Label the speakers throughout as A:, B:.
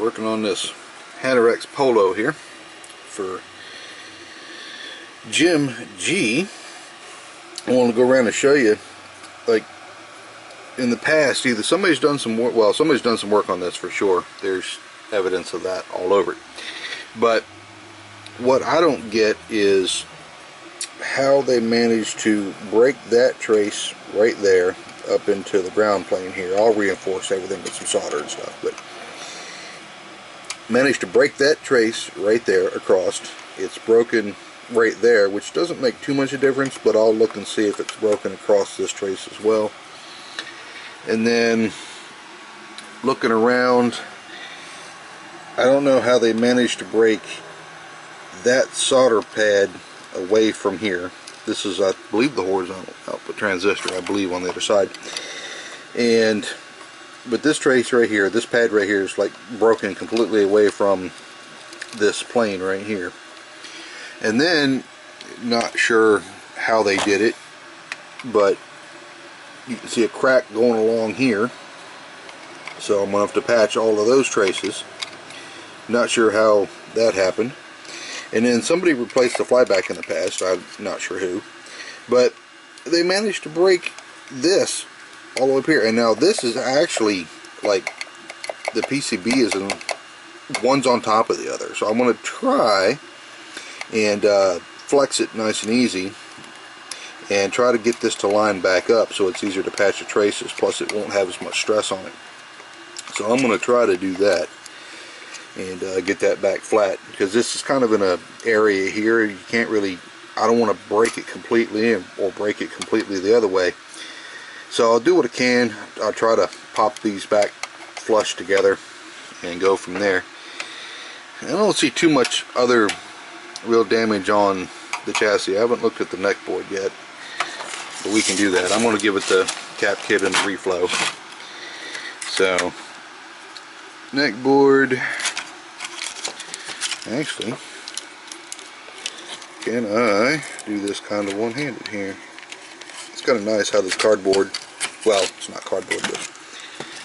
A: Working on this H.O.T Polo here for Jim G. I want to go around and show you, like, in the past, either somebody's done some work, well, somebody's done some work on this for sure. There's evidence of that all over it. But what I don't get is how they managed to break that trace right there up into the ground plane here. I'll reinforce everything with some solder and stuff, but managed to break that trace right there across. It's broken right there, which doesn't make too much of a difference, but I'll look and see if it's broken across this trace as well. And then looking around, I don't know how they managed to break that solder pad away from here. This is, I believe, the horizontal output transistor, I believe, on the other side. But this trace right here, this pad right here, is like broken completely away from this plane right here. And then, not sure how they did it, but you can see a crack going along here. So I'm going to have to patch all of those traces. Not sure how that happened. And then somebody replaced the flyback in the past, I'm not sure who. But they managed to break this all the way up here. And now this is actually, like, the PCB is in, one's on top of the other. So I'm going to try and flex it nice and easy and try to get this to line back up so it's easier to patch the traces, plus it won't have as much stress on it. So I'm going to try to do that and get that back flat, because this is kind of in an area here you can't really, I don't want to break it completely or break it completely the other way. So I'll do what I can. I'll try to pop these back flush together and go from there. I don't see too much other real damage on the chassis. I haven't looked at the neck board yet, but we can do that. I'm going to give it the cap kit and the reflow. So neck board, actually, can I do this kind of one-handed here? It's kind of nice how this cardboard, well, it's not cardboard, but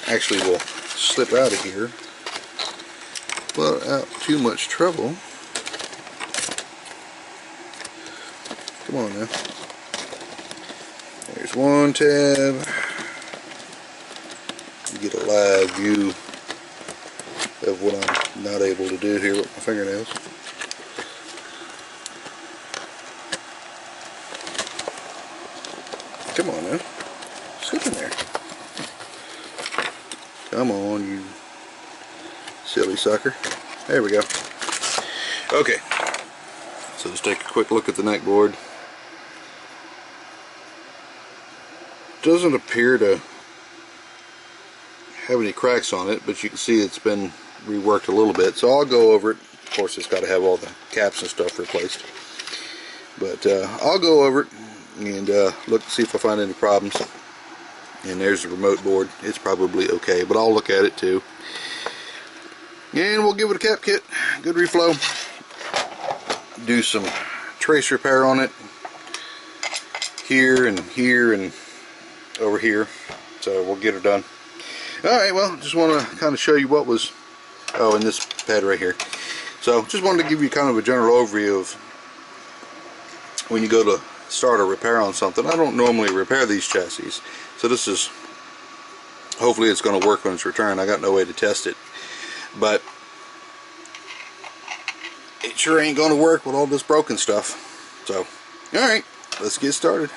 A: actually will slip out of here without too much trouble. Come on now. There's one tab. You get a live view of what I'm not able to do here with my fingernails. Come on now. Slip in there. Come on, you silly sucker. There we go. Okay. So let's take a quick look at the neck board. Doesn't appear to have any cracks on it, but you can see it's been reworked a little bit, so I'll go over it. Of course, it's got to have all the caps and stuff replaced, but I'll go over it and look to see if I find any problems. And there's the remote board. It's probably okay, but I'll look at it too, and we'll give it a cap kit, good reflow, do some trace repair on it here and over here, so we'll get it done. Alright, well, just want to kind of show you what was, oh, in this pad right here. So just wanted to give you kind of a general overview of when you go to start a repair on something. I don't normally repair these chassis, so this is, hopefully it's going to work when it's returned. I got no way to test it, but it sure ain't going to work with all this broken stuff. So, alright, let's get started.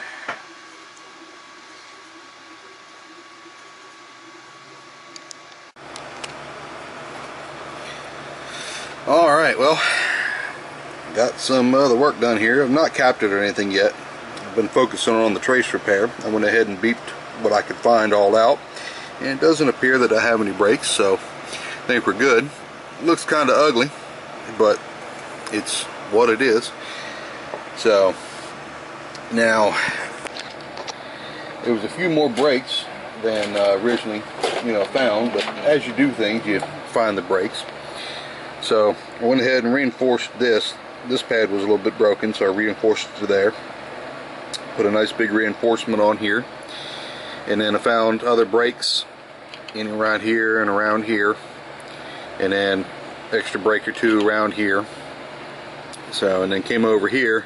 A: Alright, well, got some other work done here. I've not capped it or anything yet. I've been focusing on the trace repair. I went ahead and beeped what I could find all out, and it doesn't appear that I have any breaks, so I think we're good. It looks kind of ugly, but it's what it is. So now there was a few more breaks than originally found, but as you do things, you find the breaks. So I went ahead and reinforced this. This pad was a little bit broken, so I reinforced it to there. Put a nice big reinforcement on here, and then I found other breaks in around here and around here. and then extra brake or two around here. So, and then came over here.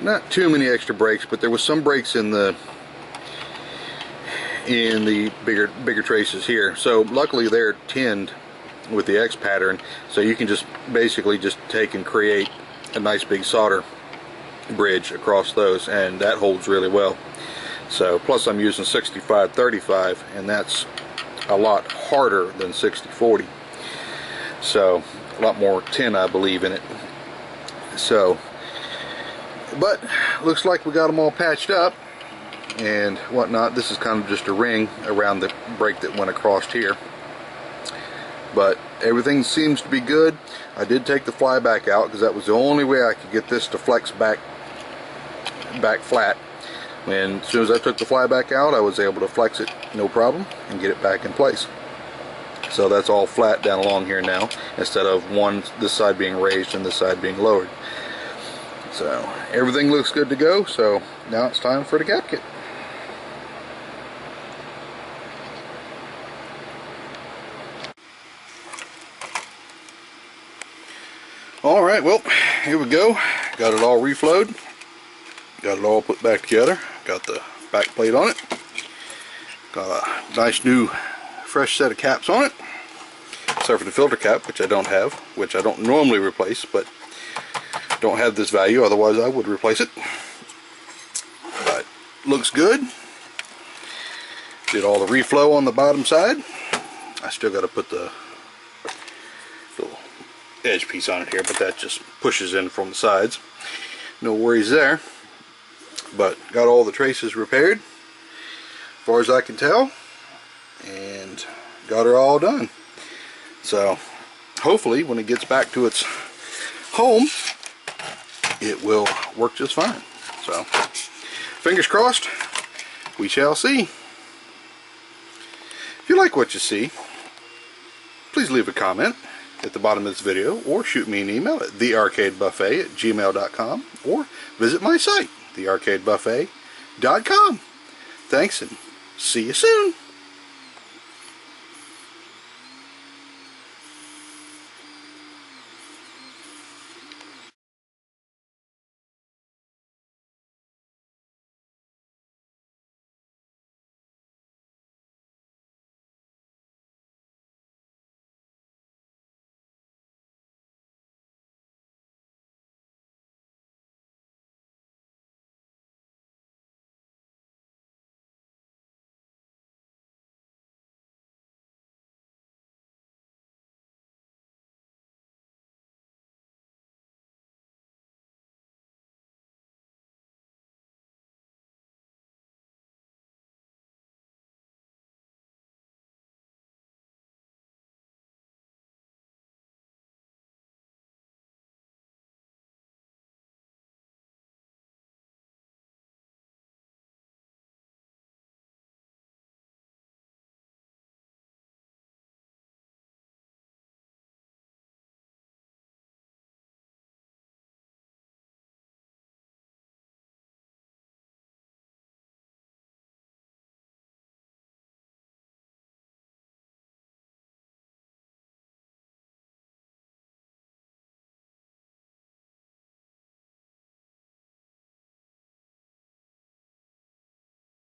A: Not too many extra brakes, but there was some brakes in the bigger traces here. So luckily they're tinned with the X pattern, so you can just basically just take and create a nice big solder bridge across those, and that holds really well. So plus I'm using 65-35, and that's a lot harder than 60-40, so a lot more tin, I believe, in it. So, but looks like we got them all patched up and whatnot. This is kind of just a ring around the brake that went across here, but everything seems to be good. I did take the flyback out because that was the only way I could get this to flex back flat. And as soon as I took the flyback out, I was able to flex it no problem and get it back in place. So that's all flat down along here now, instead of this side being raised and this side being lowered. So everything looks good to go, so now it's time for the cap kit. Alright, well, here we go. Got it all reflowed. Got it all put back together. Got the back plate on it. Got a nice new fresh set of caps on it. Except for the filter cap, which I don't have, which I don't normally replace, but don't have this value, otherwise I would replace it. But looks good. Did all the reflow on the bottom side. I still got to put the little edge piece on it here, but that just pushes in from the sides. No worries there. But got all the traces repaired, as far as I can tell, and got her all done. So hopefully when it gets back to its home, it will work just fine. So fingers crossed, we shall see. If you like what you see, please leave a comment at the bottom of this video, or shoot me an email at thearcadebuffet@gmail.com, or visit my site, thearcadebuffet.com. Thanks, and see you soon.